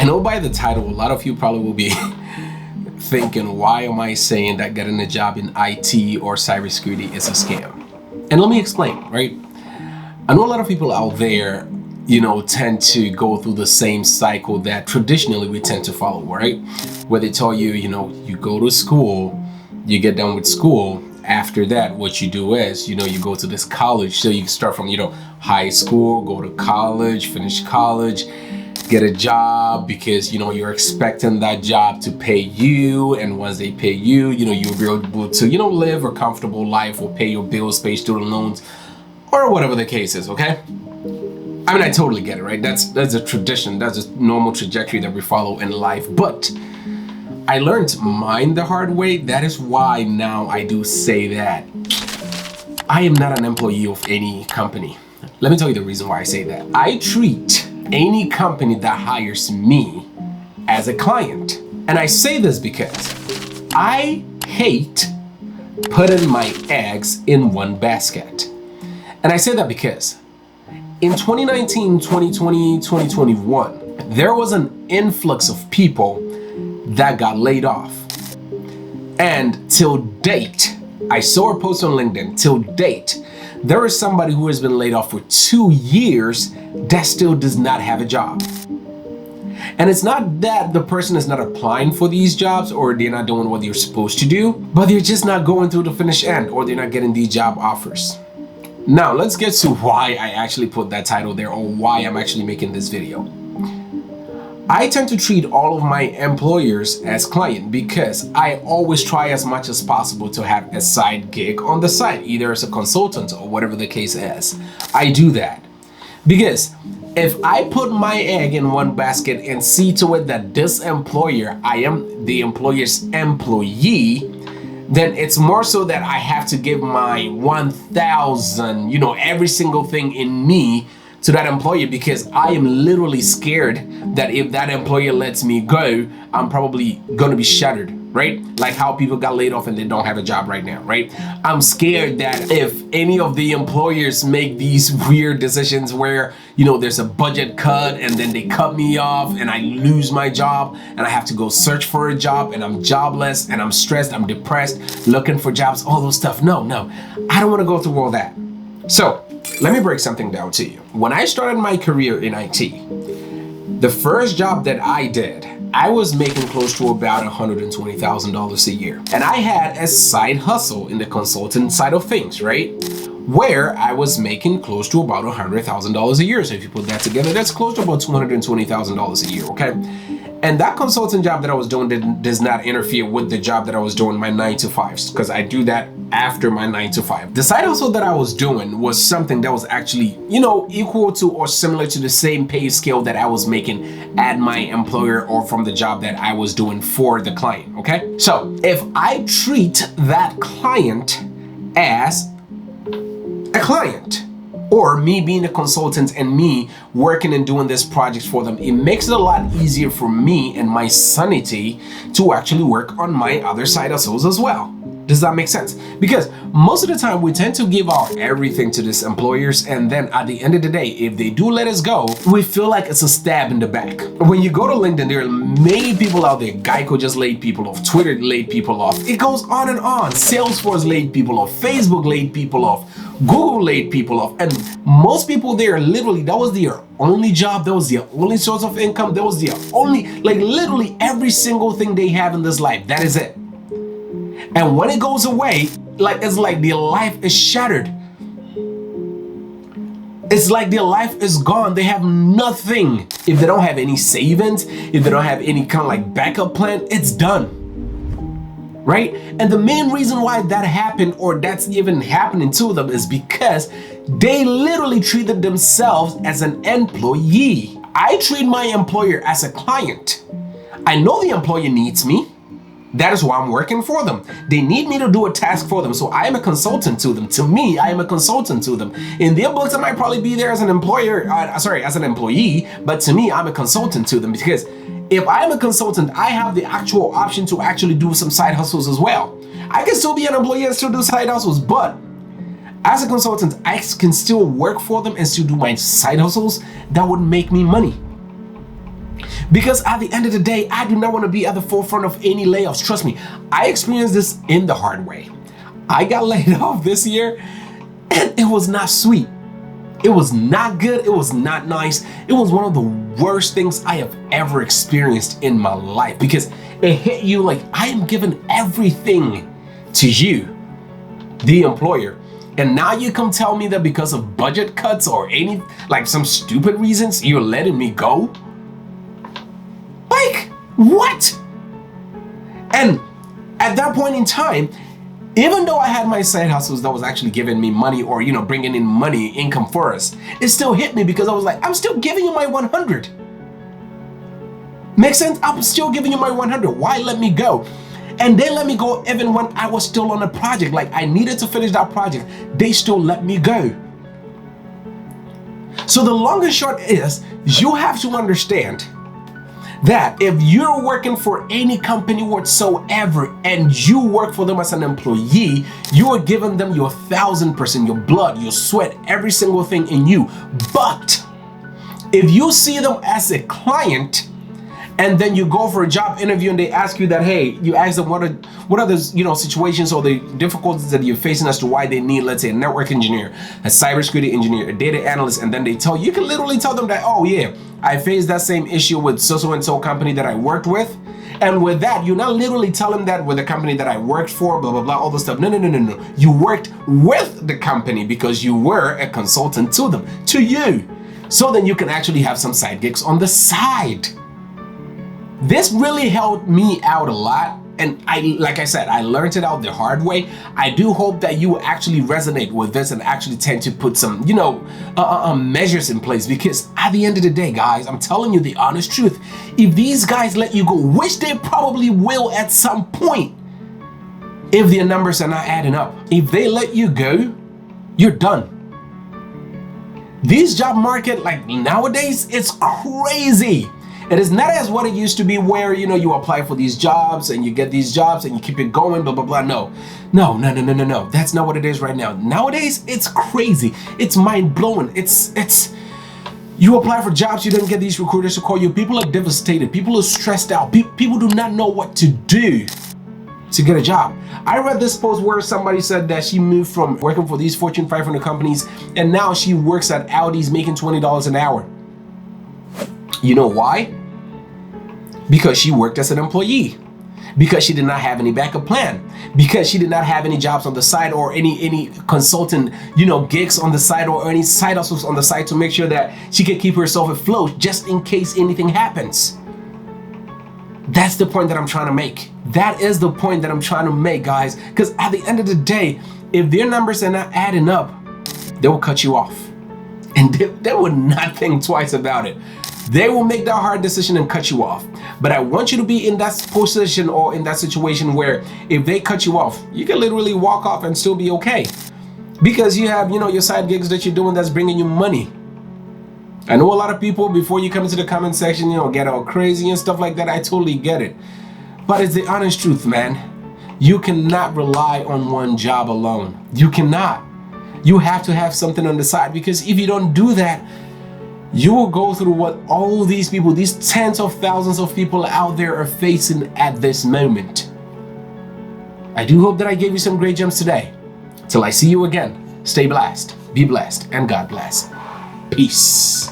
I know by the title, a lot of you probably will be thinking, why am I saying that getting a job in IT or cybersecurity is a scam? And let me explain, right? I know a lot of people out there, tend to go through the same cycle that traditionally we tend to follow, right? Where they tell you, you go to school, you get done with school. After that, what you do is, you go to this college. So you start from, high school, go to college, finish college, get a job because, you're expecting that job to pay you. And once they pay you, you'll be able to, live a comfortable life or pay your bills, pay student loans, or whatever the case is, okay? I mean, I totally get it, right? That's a tradition. That's a normal trajectory that we follow in life. But I learned mine the hard way. That is why now I do say that I am not an employee of any company. Let me tell you the reason why I say that. I treat any company that hires me as a client. And I say this because I hate putting my eggs in one basket. And I say that because in 2019, 2020, 2021, there was an influx of people that got laid off. And till date, I saw a post on LinkedIn, till date, there is somebody who has been laid off for 2 years that still does not have a job. And it's not that the person is not applying for these jobs or they're not doing what they're supposed to do, but they're just not going through the finish end or they're not getting these job offers. Now, let's get to why I actually put that title there or why I'm actually making this video. I tend to treat all of my employers as client because I always try as much as possible to have a side gig on the side, either as a consultant or whatever the case is. I do that because if I put my egg in one basket and see to it that this employer, I am the employer's employee, then it's more so that I have to give my 1,000, every single thing in me to that employer because I am literally scared that if that employer lets me go, I'm probably gonna be shattered, right? Like how people got laid off and they don't have a job right now, right? I'm scared that if any of the employers make these weird decisions where, there's a budget cut and then they cut me off and I lose my job and I have to go search for a job and I'm jobless and I'm stressed, I'm depressed, looking for jobs, all those stuff. No, I don't wanna go through all that. So let me break something down to you. When I started my career in IT, the first job that I did, I was making close to about $120,000 a year. And I had a side hustle in the consultant side of things, right? Where I was making close to about $100,000 a year. So if you put that together, that's close to about $220,000 a year, okay? And that consultant job that I was doing does not interfere with the job that I was doing, my 9 to 5s, because I do that after my 9 to 5. The side hustle that I was doing was something that was actually, equal to or similar to the same pay scale that I was making at my employer or from the job that I was doing for the client, okay? So if I treat that client as a client, or me being a consultant and me working and doing this project for them, it makes it a lot easier for me and my sanity to actually work on my other side hustles as well. Does that make sense? Because most of the time we tend to give our everything to these employers, and then at the end of the day, if they do let us go, we feel like it's a stab in the back. When you go to LinkedIn, there are many people out there. Geico just laid people off, Twitter laid people off. It goes on and on. Salesforce laid people off, Facebook laid people off, Google laid people off, and most people there literally, that was their only job, that was their only source of income, that was their only, literally every single thing they have in this life, that is it. And when it goes away, it's like their life is shattered. It's like their life is gone. They have nothing. If they don't have any savings, if they don't have any kind of backup plan, it's done. Right? And the main reason why that happened, or that's even happening to them, is because they literally treated themselves as an employee. I treat my employer as a client. I know the employer needs me. That is why I'm working for them. They need me to do a task for them. So I am a consultant to them. To me, I am a consultant to them. In their books, I might probably be there as an employer, as an employee, but to me, I'm a consultant to them because if I'm a consultant, I have the actual option to actually do some side hustles as well. I can still be an employee and still do side hustles, but as a consultant, I can still work for them and still do my side hustles that would make me money. Because at the end of the day, I do not want to be at the forefront of any layoffs. Trust me, I experienced this in the hard way. I got laid off this year and it was not sweet. It was not good. It was not nice. It was one of the worst things I have ever experienced in my life because it hit you like I am giving everything to you, the employer. And now you come tell me that because of budget cuts or any, like some stupid reasons, you're letting me go? Like, what? And at that point in time, even though I had my side hustles that was actually giving me money or, bringing in money, income for us, it still hit me because I was like, I'm still giving you my 100. Make sense? I'm still giving you my 100. Why let me go? And they let me go even when I was still on a project. Like I needed to finish that project. They still let me go. So the long and short is you have to understand that if you're working for any company whatsoever and you work for them as an employee, you are giving them your 1000%, your blood, your sweat, every single thing in you. But if you see them as a client, and then you go for a job interview and they ask you that, hey, you ask them what are the situations or the difficulties that you're facing as to why they need, let's say, a network engineer, a cybersecurity engineer, a data analyst, and then they tell you can literally tell them that, oh yeah, I faced that same issue with so and so company that I worked with. And with that, you're not literally telling that with the company that I worked for, blah, blah, blah, all this stuff. No. You worked with the company because you were a consultant to them, to you. So then you can actually have some side gigs on the side. This really helped me out a lot. And like I said, I learned it out the hard way. I do hope that you actually resonate with this and actually tend to put some, measures in place, because at the end of the day, guys, I'm telling you the honest truth. If these guys let you go, which they probably will at some point, if their numbers are not adding up, if they let you go, you're done. This job market, like nowadays, it's crazy. It is not as what it used to be where, you apply for these jobs and you get these jobs and you keep it going, blah, blah, blah. No. That's not what it is right now. Nowadays, it's crazy. It's mind blowing. It's you apply for jobs, you don't get these recruiters to call you. People are devastated. People are stressed out. People do not know what to do to get a job. I read this post where somebody said that she moved from working for these Fortune 500 companies and now she works at Audi's making $20 an hour. You know why? Because she worked as an employee. Because she did not have any backup plan. Because she did not have any jobs on the side or any consultant, gigs on the side or any side hustles on the side to make sure that she could keep herself afloat just in case anything happens. That's the point that I'm trying to make. That is the point that I'm trying to make, guys. Because at the end of the day, if their numbers are not adding up, they will cut you off. And they will not think twice about it. They will make that hard decision and cut you off. But I want you to be in that position or in that situation where if they cut you off, you can literally walk off and still be okay. Because you have, your side gigs that you're doing that's bringing you money. I know a lot of people, before you come into the comment section, get all crazy and stuff like that. I totally get it. But it's the honest truth, man. You cannot rely on one job alone. You cannot. You have to have something on the side, because if you don't do that, you will go through what all these people, these tens of thousands of people out there are facing at this moment. I do hope that I gave you some great gems today. Till I see you again, stay blessed, be blessed, and God bless. Peace.